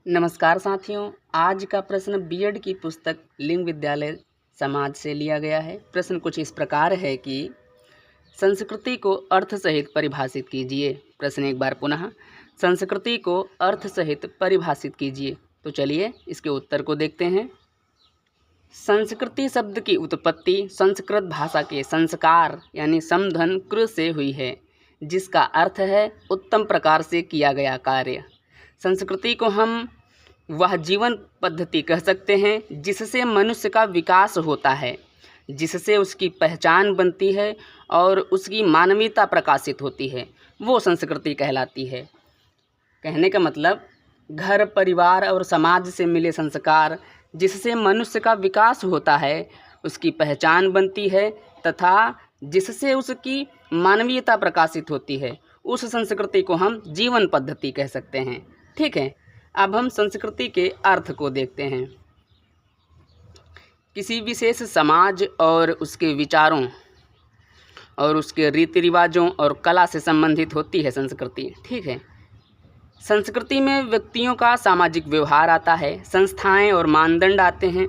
नमस्कार साथियों, आज का प्रश्न बीएड की पुस्तक लिंग विद्यालय समाज से लिया गया है। प्रश्न कुछ इस प्रकार है कि संस्कृति को अर्थ सहित परिभाषित कीजिए। प्रश्न एक बार पुनः, संस्कृति को अर्थ सहित परिभाषित कीजिए। तो चलिए इसके उत्तर को देखते हैं। संस्कृति शब्द की उत्पत्ति संस्कृत भाषा के संस्कार यानी समधन कृ से हुई है, जिसका अर्थ है उत्तम प्रकार से किया गया कार्य। संस्कृति को हम वह जीवन पद्धति कह सकते हैं जिससे मनुष्य का विकास होता है, जिससे उसकी पहचान बनती है और उसकी मानवीयता प्रकाशित होती है, वो संस्कृति कहलाती है। कहने का मतलब घर, परिवार और समाज से मिले संस्कार जिससे मनुष्य का विकास होता है, उसकी पहचान बनती है तथा जिससे उसकी मानवीयता प्रकाशित होती है, उस संस्कृति को हम जीवन पद्धति कह सकते हैं। ठीक है, अब हम संस्कृति के अर्थ को देखते हैं। किसी विशेष समाज और उसके विचारों और उसके रीति रिवाजों और कला से संबंधित होती है संस्कृति। ठीक है, संस्कृति में व्यक्तियों का सामाजिक व्यवहार आता है, संस्थाएं और मानदंड आते हैं।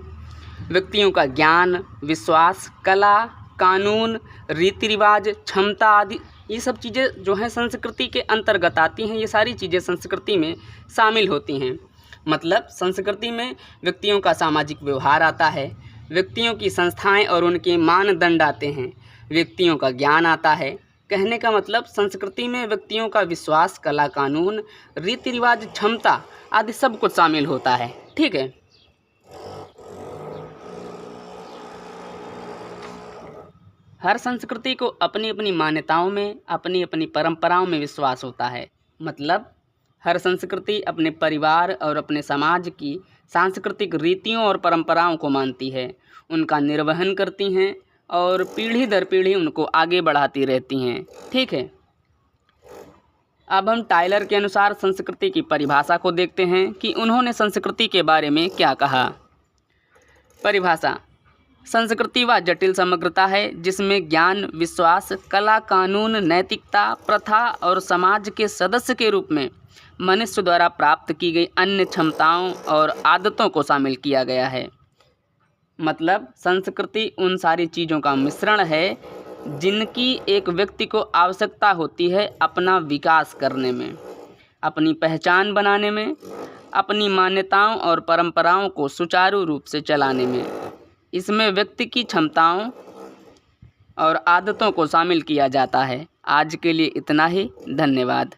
व्यक्तियों का ज्ञान, विश्वास, कला, कानून, रीति रिवाज, क्षमता आदि ये सब चीज़ें जो हैं संस्कृति के अंतर्गत आती हैं। ये सारी चीज़ें संस्कृति में शामिल होती हैं। मतलब संस्कृति में व्यक्तियों का सामाजिक व्यवहार आता है, व्यक्तियों की संस्थाएं और उनके मानदंड आते हैं, व्यक्तियों का ज्ञान आता है। कहने का मतलब संस्कृति में व्यक्तियों का विश्वास, कला, कानून, रीति रिवाज, क्षमता आदि सब कुछ शामिल होता है। ठीक है, हर संस्कृति को अपनी अपनी मान्यताओं में, अपनी अपनी परंपराओं में विश्वास होता है। मतलब हर संस्कृति अपने परिवार और अपने समाज की सांस्कृतिक रीतियों और परंपराओं को मानती है, उनका निर्वहन करती हैं और पीढ़ी दर पीढ़ी उनको आगे बढ़ाती रहती हैं। ठीक है, अब हम टाइलर के अनुसार संस्कृति की परिभाषा को देखते हैं कि उन्होंने संस्कृति के बारे में क्या कहा। परिभाषा: संस्कृति वह जटिल समग्रता है जिसमें ज्ञान, विश्वास, कला, कानून, नैतिकता, प्रथा और समाज के सदस्य के रूप में मनुष्य द्वारा प्राप्त की गई अन्य क्षमताओं और आदतों को शामिल किया गया है। मतलब संस्कृति उन सारी चीज़ों का मिश्रण है जिनकी एक व्यक्ति को आवश्यकता होती है अपना विकास करने में, अपनी पहचान बनाने में, अपनी मान्यताओं और परंपराओं को सुचारू रूप से चलाने में। इसमें व्यक्ति की क्षमताओं और आदतों को शामिल किया जाता है। आज के लिए इतना ही। धन्यवाद।